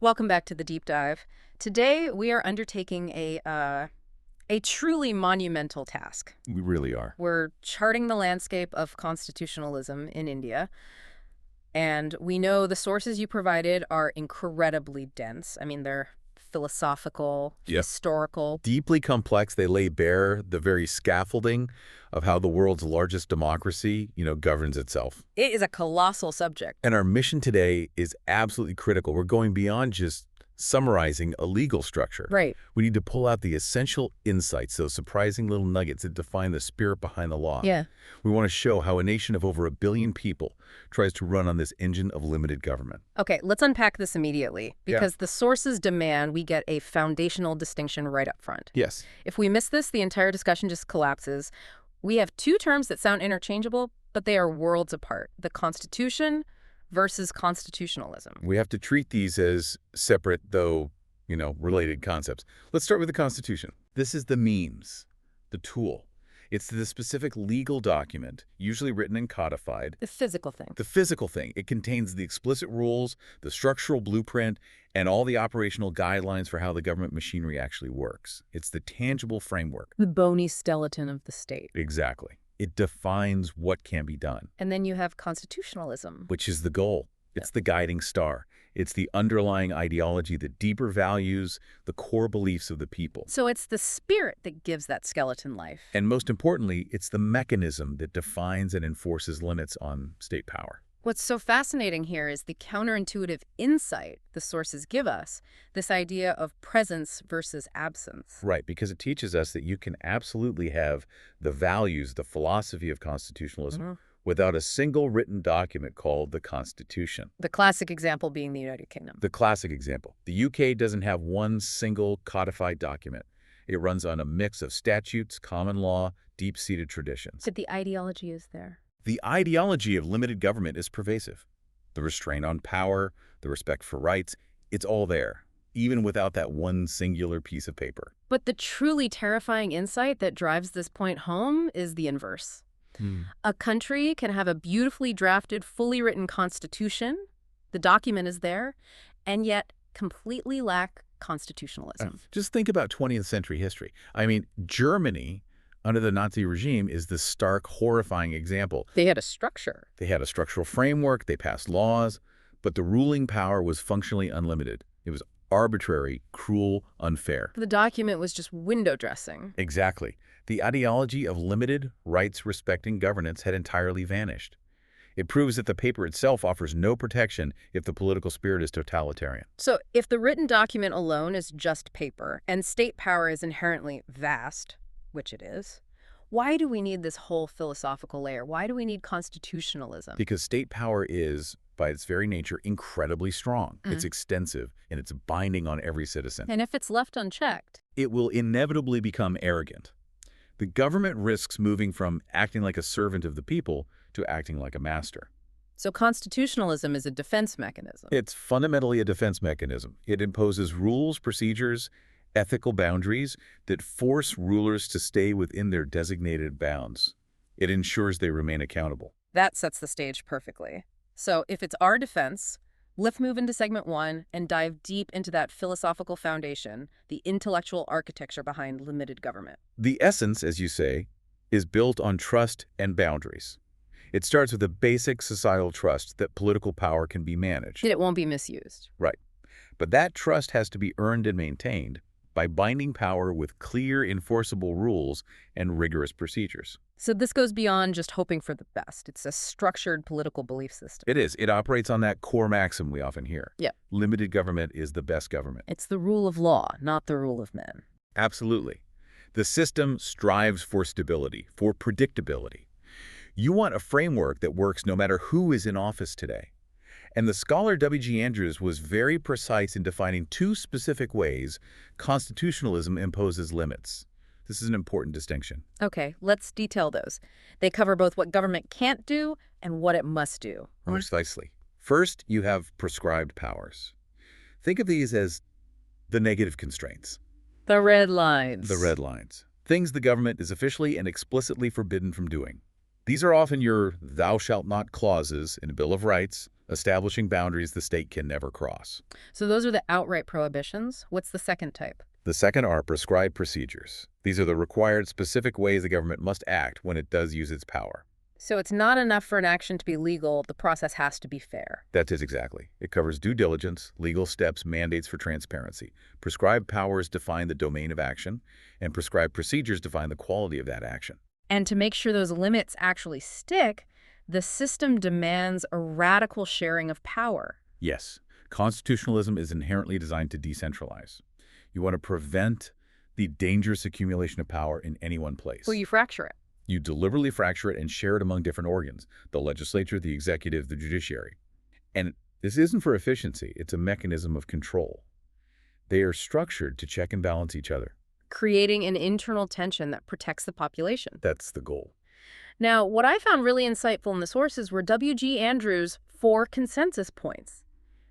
Welcome back to the deep dive. Today we are undertaking a truly monumental task. We really are. We're charting the landscape of constitutionalism in India, and we know the sources you provided are incredibly dense. I mean, they're philosophical, Yep. historical. Deeply complex, they lay bare the very scaffolding of how the world's largest democracy, governs itself. It is a colossal subject. And our mission today is absolutely critical. We're going beyond just summarizing a legal structure. Right. We need to pull out the essential insights, those surprising little nuggets that define the spirit behind the law. Yeah. We want to show how a nation of over 1 billion people tries to run on this engine of limited government. Okay, let's unpack this immediately, because the sources demand we get a foundational distinction right up front. Yes. If we miss this, the entire discussion just collapses. We have two terms that sound interchangeable, but they are worlds apart. The Constitution versus constitutionalism. We have to treat these as separate, though, related concepts. Let's start with the Constitution. This is the means, the tool. It's the specific legal document, usually written and codified. The physical thing. The physical thing. It contains the explicit rules, the structural blueprint, and all the operational guidelines for how the government machinery actually works. It's the tangible framework. The bony skeleton of the state. Exactly. It defines what can be done. And then you have constitutionalism. Which is the goal. It's the guiding star. It's the underlying ideology, the deeper values, the core beliefs of the people. So it's the spirit that gives that skeleton life. And most importantly, it's the mechanism that defines and enforces limits on state power. What's so fascinating here is the counterintuitive insight the sources give us, this idea of presence versus absence. Right, because it teaches us that you can absolutely have the values, the philosophy of constitutionalism without a single written document called the Constitution. The classic example being the United Kingdom. The classic example. The UK doesn't have one single codified document. It runs on a mix of statutes, common law, deep-seated traditions. But the ideology is there. The ideology of limited government is pervasive. The restraint on power, the respect for rights, it's all there, even without that one singular piece of paper. But the truly terrifying insight that drives this point home is the inverse. A country can have a beautifully drafted, fully written constitution, the document is there, and yet completely lack constitutionalism. Just think about 20th century history. I mean, Germany under the Nazi regime is the stark, horrifying example. They had a structure. They had a structural framework, they passed laws, but the ruling power was functionally unlimited. It was arbitrary, cruel, unfair. The document was just window dressing. Exactly. The ideology of limited, rights-respecting governance had entirely vanished. It proves that the paper itself offers no protection if the political spirit is totalitarian. So if the written document alone is just paper, and state power is inherently vast, which it is, why do we need this whole philosophical layer? Why do we need constitutionalism? Because state power is, by its very nature, incredibly strong. It's extensive, and it's binding on every citizen. And if it's left unchecked? It will inevitably become arrogant. The government risks moving from acting like a servant of the people to acting like a master. So constitutionalism is a defense mechanism. It's fundamentally a defense mechanism. It imposes rules, procedures, ethical boundaries that force rulers to stay within their designated bounds. It ensures they remain accountable. That sets the stage perfectly. So if it's our defense, let's move into segment 1 and dive deep into that philosophical foundation, the intellectual architecture behind limited government. The essence, as you say, is built on trust and boundaries. It starts with a basic societal trust that political power can be managed. And it won't be misused. Right. But that trust has to be earned and maintained by binding power with clear, enforceable rules and rigorous procedures. So this goes beyond just hoping for the best. It's a structured political belief system. It is. It operates on that core maxim we often hear. Yeah. Limited government is the best government. It's the rule of law, not the rule of men. Absolutely. The system strives for stability, for predictability. You want a framework that works no matter who is in office today. And the scholar W.G. Andrews was very precise in defining two specific ways constitutionalism imposes limits. This is an important distinction. Okay, let's detail those. They cover both what government can't do and what it must do. Precisely. First, you have prescribed powers. Think of these as the negative constraints. The red lines. The red lines. Things the government is officially and explicitly forbidden from doing. These are often your thou shalt not clauses in a Bill of Rights establishing boundaries the state can never cross. So those are the outright prohibitions. What's the second type? The second are prescribed procedures. These are the required specific ways the government must act when it does use its power. So it's not enough for an action to be legal, the process has to be fair. That is exactly. It covers due diligence, legal steps, mandates for transparency. Prescribed powers define the domain of action, and prescribed procedures define the quality of that action. And to make sure those limits actually stick, the system demands a radical sharing of power. Yes, constitutionalism is inherently designed to decentralize. You want to prevent the dangerous accumulation of power in any one place. Well, you fracture it. You deliberately fracture it and share it among different organs, the legislature, the executive, the judiciary. And this isn't for efficiency, it's a mechanism of control. They are structured to check and balance each other. Creating an internal tension that protects the population. That's the goal. Now, what I found really insightful in the sources were W.G. Andrews' 4 consensus points.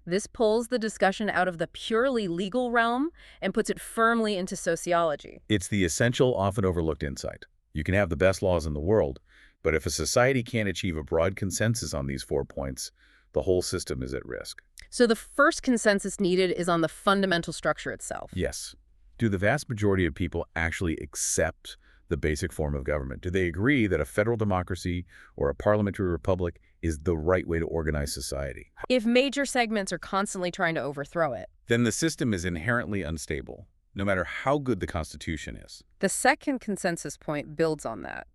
This pulls the discussion out of the purely legal realm and puts it firmly into sociology. It's the essential, often overlooked insight. You can have the best laws in the world, but if a society can't achieve a broad consensus on these 4 points, the whole system is at risk. So the first consensus needed is on the fundamental structure itself. Yes. Do the vast majority of people actually accept the basic form of government? Do they agree that a federal democracy or a parliamentary republic is the right way to organize society? If major segments are constantly trying to overthrow it, Then the system is inherently unstable, no matter how good the Constitution is. the second consensus point builds on that,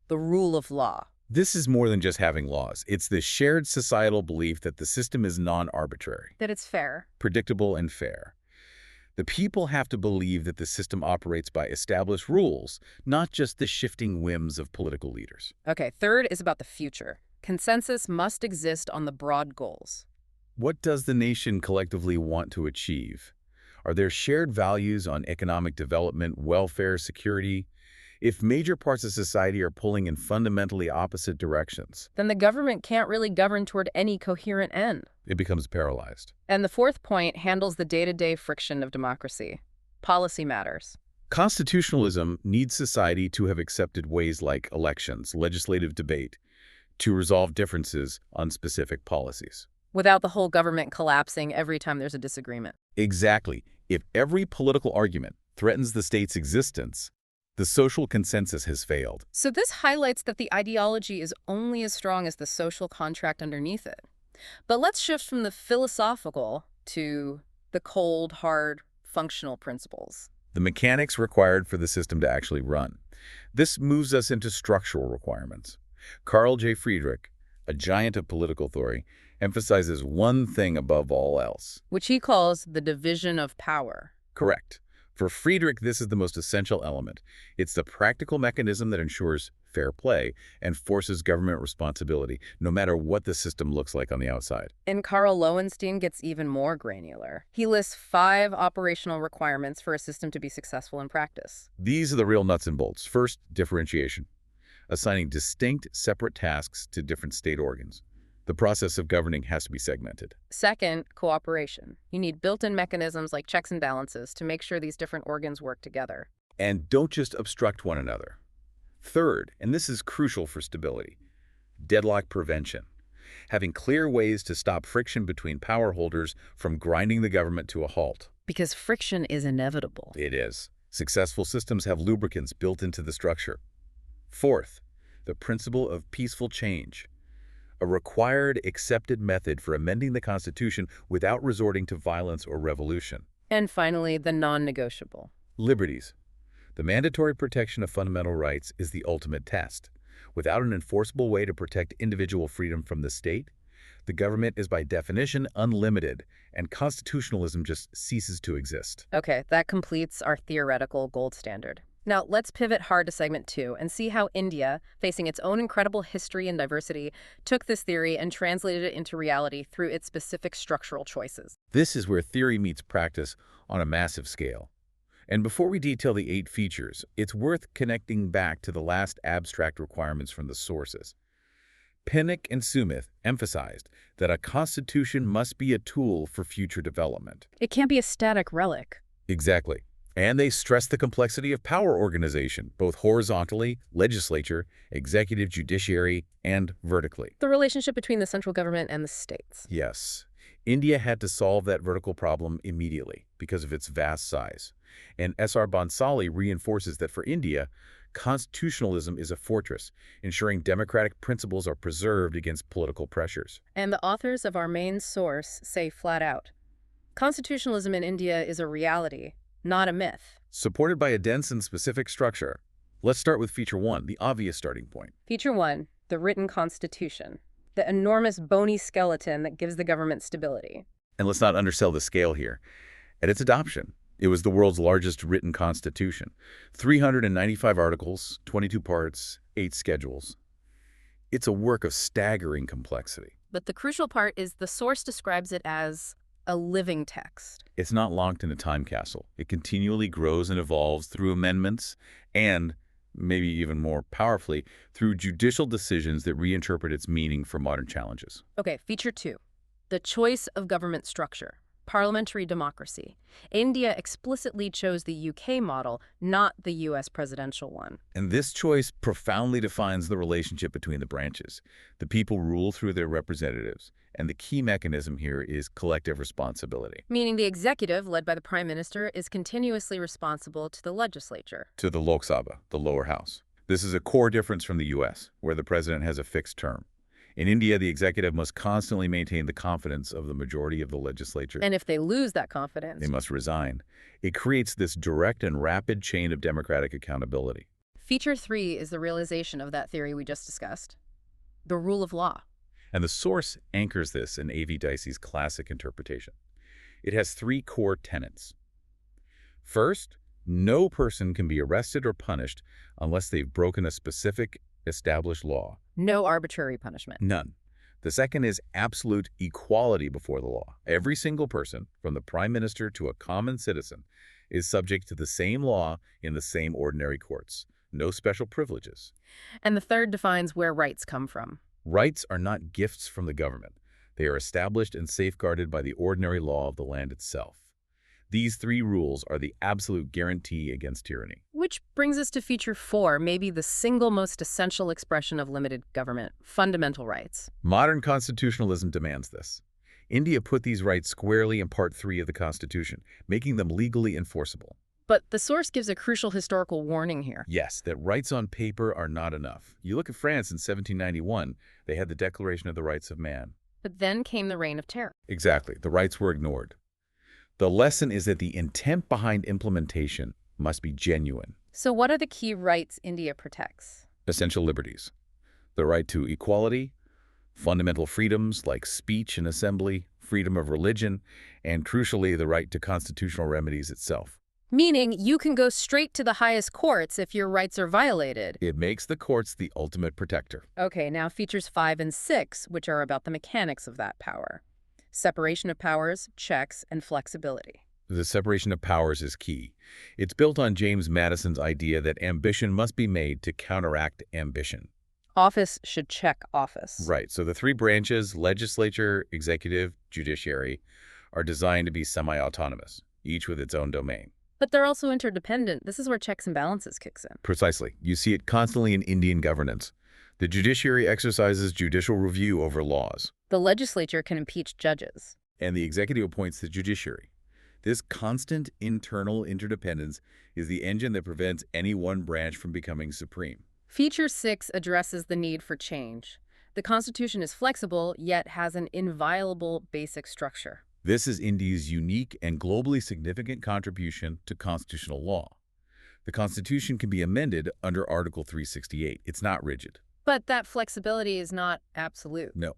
the rule of law. This is more than just having laws. It's the shared societal belief that the system is non-arbitrary, That it's fair. predictable, and fair. The people have to believe that the system operates by established rules, not just the shifting whims of political leaders. Okay, third is about the future. Consensus must exist on the broad goals. What does the nation collectively want to achieve? Are there shared values on economic development, welfare, security? If major parts of society are pulling in fundamentally opposite directions, Then the government can't really govern toward any coherent end. it becomes paralyzed. And the fourth point handles the day-to-day friction of democracy. Policy matters. Constitutionalism needs society to have accepted ways like elections, legislative debate, to resolve differences on specific policies. Without the whole government collapsing every time there's a disagreement. Exactly. If every political argument threatens the state's existence, the social consensus has failed. So this highlights that the ideology is only as strong as the social contract underneath it. But let's shift from the philosophical to the cold, hard, functional principles. The mechanics required for the system to actually run. This moves us into structural requirements. Carl J. Friedrich, a giant of political theory, emphasizes one thing above all else. Which he calls the division of power. Correct. For Friedrich, this is the most essential element. It's the practical mechanism that ensures fair play and forces government responsibility, no matter what the system looks like on the outside. And Karl Lowenstein gets even more granular. He lists 5 operational requirements for a system to be successful in practice. These are the real nuts and bolts. First, differentiation. Assigning distinct, separate tasks to different state organs. The process of governing has to be segmented. Second, cooperation. You need built-in mechanisms like checks and balances to make sure these different organs work together. And don't just obstruct one another. Third, and this is crucial for stability, deadlock prevention. Having clear ways to stop friction between power holders from grinding the government to a halt. Because friction is inevitable. It is. Successful systems have lubricants built into the structure. Fourth, the principle of peaceful change. A required, accepted method for amending the Constitution without resorting to violence or revolution. And finally, the non-negotiable. Liberties. The mandatory protection of fundamental rights is the ultimate test. Without an enforceable way to protect individual freedom from the state, the government is by definition unlimited, and constitutionalism just ceases to exist. Okay, that completes our theoretical gold standard. Now, let's pivot hard to segment 2 and see how India, facing its own incredible history and diversity, took this theory and translated it into reality through its specific structural choices. This is where theory meets practice on a massive scale. And before we detail the 8 features, it's worth connecting back to the last abstract requirements from the sources. Pinnock and Sumith emphasized that a constitution must be a tool for future development. It can't be a static relic. Exactly. And they stress the complexity of power organization, both horizontally, legislature, executive, judiciary, and vertically. The relationship between the central government and the states. Yes, India had to solve that vertical problem immediately because of its vast size. And S.R. Bhansali reinforces that for India, constitutionalism is a fortress, ensuring democratic principles are preserved against political pressures. And the authors of our main source say flat out, constitutionalism in India is a reality, not a myth. Supported by a dense and specific structure. Let's start with Feature 1, the obvious starting point. Feature 1, the written constitution, the enormous bony skeleton that gives the government stability. And let's not undersell the scale here. At its adoption, it was the world's largest written constitution. 395 articles, 22 parts, 8 schedules. It's a work of staggering complexity. But the crucial part is the source describes it as a living text. It's not locked in a time capsule. It continually grows and evolves through amendments and, maybe even more powerfully, through judicial decisions that reinterpret its meaning for modern challenges. Okay, Feature 2, the choice of government structure. Parliamentary democracy. India explicitly chose the UK model, not the US presidential one. And this choice profoundly defines the relationship between the branches. The people rule through their representatives, and the key mechanism here is collective responsibility. Meaning the executive, led by the prime minister, is continuously responsible to the legislature. To the Lok Sabha, the lower house. This is a core difference from the US, where the president has a fixed term. In India, the executive must constantly maintain the confidence of the majority of the legislature. And if they lose that confidence, they must resign. It creates this direct and rapid chain of democratic accountability. Feature 3 is the realization of that theory we just discussed. The rule of law. And the source anchors this in A.V. Dicey's classic interpretation. It has 3 core tenets. First, no person can be arrested or punished unless they've broken a specific established law. No arbitrary punishment. None. The second is absolute equality before the law. Every single person, from the prime minister to a common citizen, is subject to the same law in the same ordinary courts. No special privileges. And the third defines where rights come from. Rights are not gifts from the government. They are established and safeguarded by the ordinary law of the land itself. These 3 rules are the absolute guarantee against tyranny. Which brings us to Feature 4, maybe the single most essential expression of limited government, fundamental rights. Modern constitutionalism demands this. India put these rights squarely in Part 3 of the Constitution, making them legally enforceable. But the source gives a crucial historical warning here. Yes, that rights on paper are not enough. You look at France in 1791, they had the Declaration of the Rights of Man. But then came the Reign of Terror. Exactly. The rights were ignored. The lesson is that the intent behind implementation must be genuine. So what are the key rights India protects? Essential liberties. The right to equality, fundamental freedoms like speech and assembly, freedom of religion, and crucially, the right to constitutional remedies itself. Meaning you can go straight to the highest courts if your rights are violated. It makes the courts the ultimate protector. Okay, now Features 5 and 6, which are about the mechanics of that power. Separation of powers, checks, and flexibility. The separation of powers is key. It's built on James Madison's idea that ambition must be made to counteract ambition. Office should check office. Right, so the 3 branches, legislature, executive, judiciary, are designed to be semi-autonomous, each with its own domain. But they're also interdependent. This is where checks and balances kicks in. Precisely. You see it constantly in Indian governance. The judiciary exercises judicial review over laws. The legislature can impeach judges. And the executive appoints the judiciary. This constant internal interdependence is the engine that prevents any one branch from becoming supreme. Feature 6 addresses the need for change. The Constitution is flexible, yet has an inviolable basic structure. This is India's unique and globally significant contribution to constitutional law. The Constitution can be amended under Article 368. It's not rigid. But that flexibility is not absolute. No.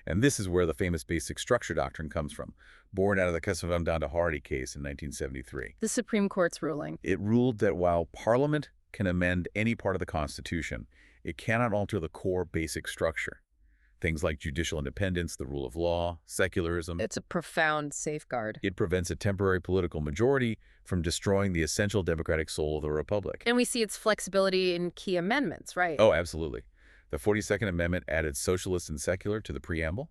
And this is where the famous basic structure doctrine comes from, born out of the Kesavam-Dandahari case in 1973. The Supreme Court's ruling. It ruled that while Parliament can amend any part of the Constitution, it cannot alter the core basic structure. Things like judicial independence, the rule of law, secularism. It's a profound safeguard. It prevents a temporary political majority from destroying the essential democratic soul of the republic. And we see its flexibility in key amendments, right? Oh, absolutely. The 42nd Amendment added socialist and secular to the preamble.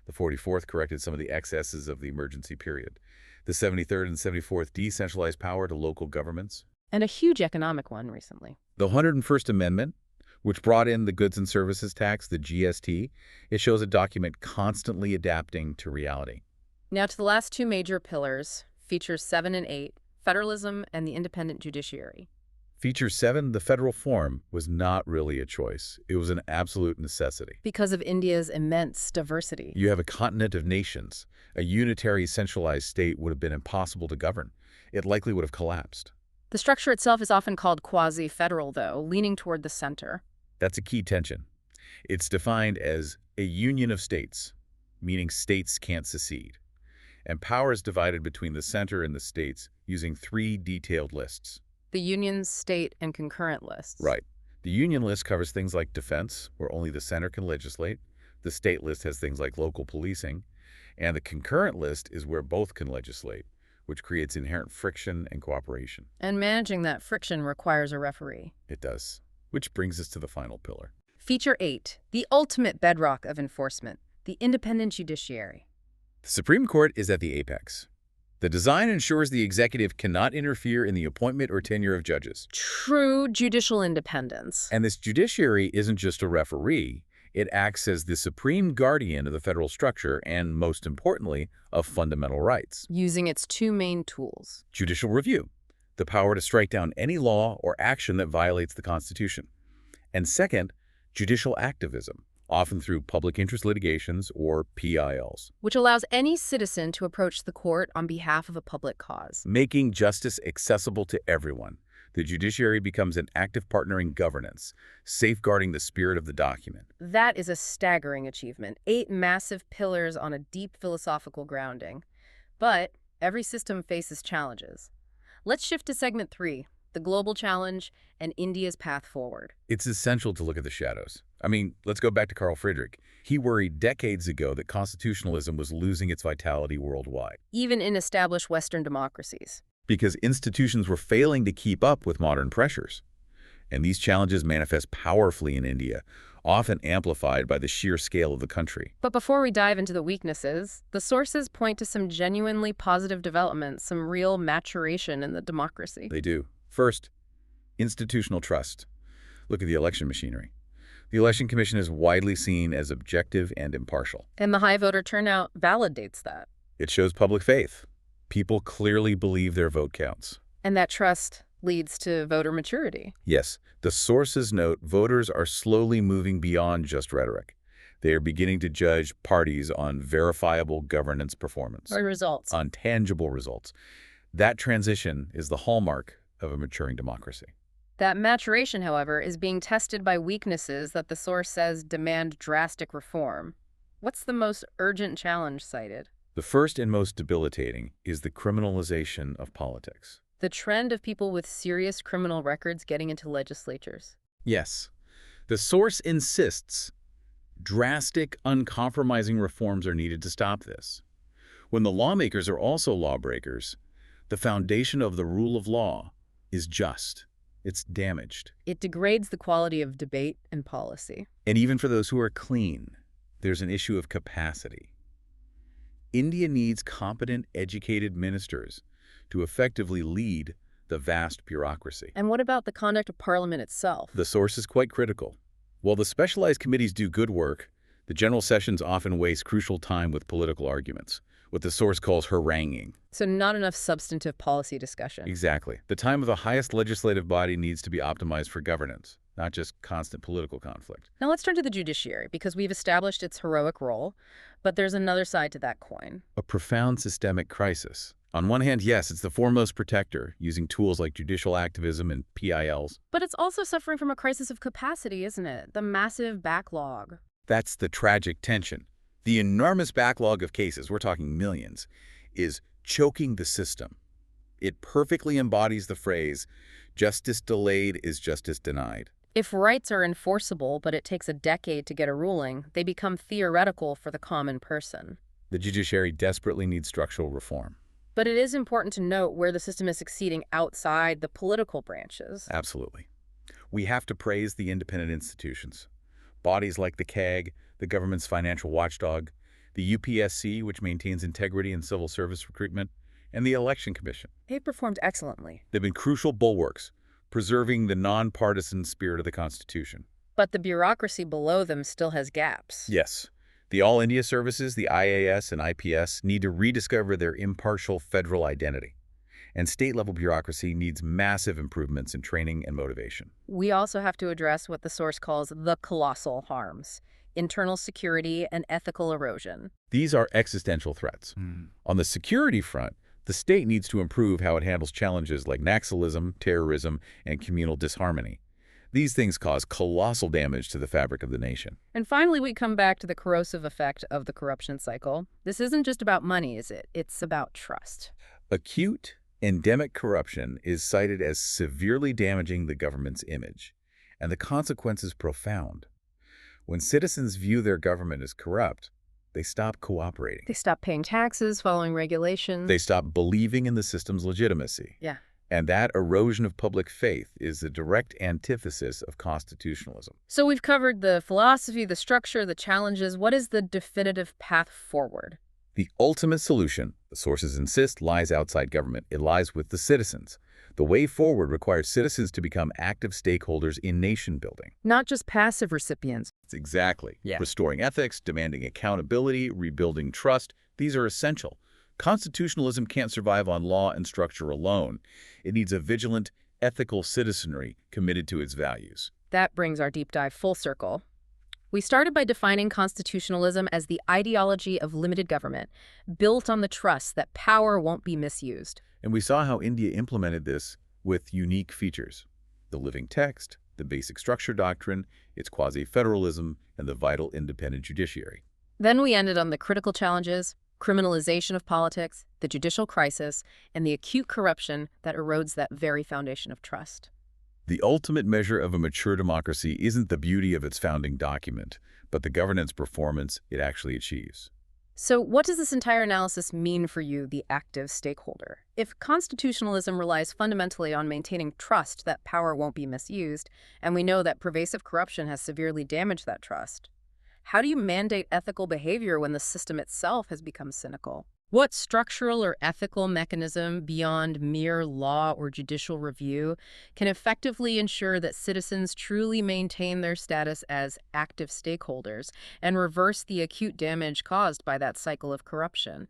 The 44th corrected some of the excesses of the emergency period. The 73rd and 74th decentralized power to local governments. And a huge economic one recently. The 101st Amendment, which brought in the goods and services tax, the GST, it shows a document constantly adapting to reality. Now to the last two major pillars, features 7 and 8, federalism and the independent judiciary. Feature 7, the federal form, was not really a choice. It was an absolute necessity. Because of India's immense diversity. You have a continent of nations. A unitary, centralized state would have been impossible to govern. It likely would have collapsed. The structure itself is often called quasi-federal, though, leaning toward the center. That's a key tension. It's defined as a union of states, meaning states can't secede. And power is divided between the center and the states using 3 detailed lists. The union, state, and concurrent lists. Right. The union list covers things like defense, where only the center can legislate. The state list has things like local policing. And the concurrent list is where both can legislate, which creates inherent friction and cooperation. And managing that friction requires a referee. It does. Which brings us to the final pillar. Feature 8, the ultimate bedrock of enforcement, the independent judiciary. The Supreme Court is at the apex. The design ensures the executive cannot interfere in the appointment or tenure of judges. True judicial independence. And this judiciary isn't just a referee. It acts as the supreme guardian of the federal structure and, most importantly, of fundamental rights. Using its 2 main tools. Judicial review, the power to strike down any law or action that violates the Constitution. And second, judicial activism, often through public interest litigations or PILs. Which allows any citizen to approach the court on behalf of a public cause. Making justice accessible to everyone. The judiciary becomes an active partner in governance, safeguarding the spirit of the document. That is a staggering achievement. 8 massive pillars on a deep philosophical grounding. But every system faces challenges. Let's shift to segment 3, the global challenge and India's path forward. It's essential to look at the shadows. I mean, let's go back to Carl Friedrich. He worried decades ago that constitutionalism was losing its vitality worldwide. Even in established Western democracies. Because institutions were failing to keep up with modern pressures. And these challenges manifest powerfully in India, often amplified by the sheer scale of the country. But before we dive into the weaknesses, the sources point to some genuinely positive developments, some real maturation in the democracy. They do. First, institutional trust. Look at the election machinery. The Election Commission is widely seen as objective and impartial. And the high voter turnout validates that. It shows public faith. People clearly believe their vote counts. And that trust leads to voter maturity. Yes, the sources note voters are slowly moving beyond just rhetoric. They are beginning to judge parties on verifiable governance performance. Or results. On tangible results. That transition is the hallmark of a maturing democracy. That maturation, however, is being tested by weaknesses that the source says demand drastic reform. What's the most urgent challenge cited? The first and most debilitating is the criminalization of politics. The trend of people with serious criminal records getting into legislatures. Yes. The source insists drastic, uncompromising reforms are needed to stop this. When the lawmakers are also lawbreakers, the foundation of the rule of law is just. It's damaged. It degrades the quality of debate and policy. And even for those who are clean, there's an issue of capacity. India needs competent, educated ministers to effectively lead the vast bureaucracy. And what about the conduct of Parliament itself? The source is quite critical. While the specialized committees do good work, the general sessions often waste crucial time with political arguments, what the source calls haranguing. So not enough substantive policy discussion. Exactly. The time of the highest legislative body needs to be optimized for governance, not just constant political conflict. Now let's turn to the judiciary, because we've established its heroic role, but there's another side to that coin. A profound systemic crisis. On one hand, yes, it's the foremost protector, using tools like judicial activism and PILs. But it's also suffering from a crisis of capacity, isn't it? The massive backlog. That's the tragic tension. The enormous backlog of cases, we're talking millions, is choking the system. It perfectly embodies the phrase, justice delayed is justice denied. If rights are enforceable, but it takes a decade to get a ruling, they become theoretical for the common person. The judiciary desperately needs structural reform. But it is important to note where the system is succeeding outside the political branches. Absolutely. We have to praise the independent institutions. Bodies like the CAG, the government's financial watchdog, the UPSC, which maintains integrity in civil service recruitment, and the Election Commission. They performed excellently. They've been crucial bulwarks, preserving the nonpartisan spirit of the Constitution. But the bureaucracy below them still has gaps. Yes, the All India Services, the IAS and IPS, need to rediscover their impartial federal identity. And state-level bureaucracy needs massive improvements in training and motivation. We also have to address what the source calls the colossal harms: internal security and ethical erosion. These are existential threats. On the security front, the state needs to improve how it handles challenges like Naxalism, terrorism, and communal disharmony. These things cause colossal damage to the fabric of the nation. And finally, we come back to the corrosive effect of the corruption cycle. This isn't just about money, is it? It's about trust. Acute, endemic corruption is cited as severely damaging the government's image, and the consequence is profound. When citizens view their government as corrupt, they stop cooperating. They stop paying taxes, following regulations. They stop believing in the system's legitimacy. Yeah. And that erosion of public faith is the direct antithesis of constitutionalism. So we've covered the philosophy, the structure, the challenges. What is the definitive path forward? The ultimate solution, the sources insist, lies outside government. It lies with the citizens. The way forward requires citizens to become active stakeholders in nation building. Not just passive recipients. Exactly. Yeah. Restoring ethics, demanding accountability, rebuilding trust, these are essential. Constitutionalism can't survive on law and structure alone. It needs a vigilant, ethical citizenry committed to its values. That brings our deep dive full circle. We started by defining constitutionalism as the ideology of limited government, built on the trust that power won't be misused. And we saw how India implemented this with unique features: the living text, the basic structure doctrine, its quasi-federalism, and the vital independent judiciary. Then we ended on the critical challenges: criminalization of politics, the judicial crisis, and the acute corruption that erodes that very foundation of trust. The ultimate measure of a mature democracy isn't the beauty of its founding document, but the governance performance it actually achieves. So what does this entire analysis mean for you, the active stakeholder? If constitutionalism relies fundamentally on maintaining trust that power won't be misused, and we know that pervasive corruption has severely damaged that trust, how do you mandate ethical behavior when the system itself has become cynical? What structural or ethical mechanism beyond mere law or judicial review can effectively ensure that citizens truly maintain their status as active stakeholders and reverse the acute damage caused by that cycle of corruption?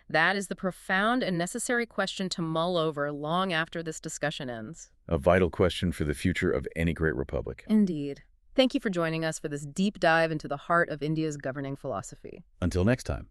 That is the profound and necessary question to mull over long after this discussion ends. A vital question for the future of any great republic. Indeed. Thank you for joining us for this deep dive into the heart of India's governing philosophy. Until next time.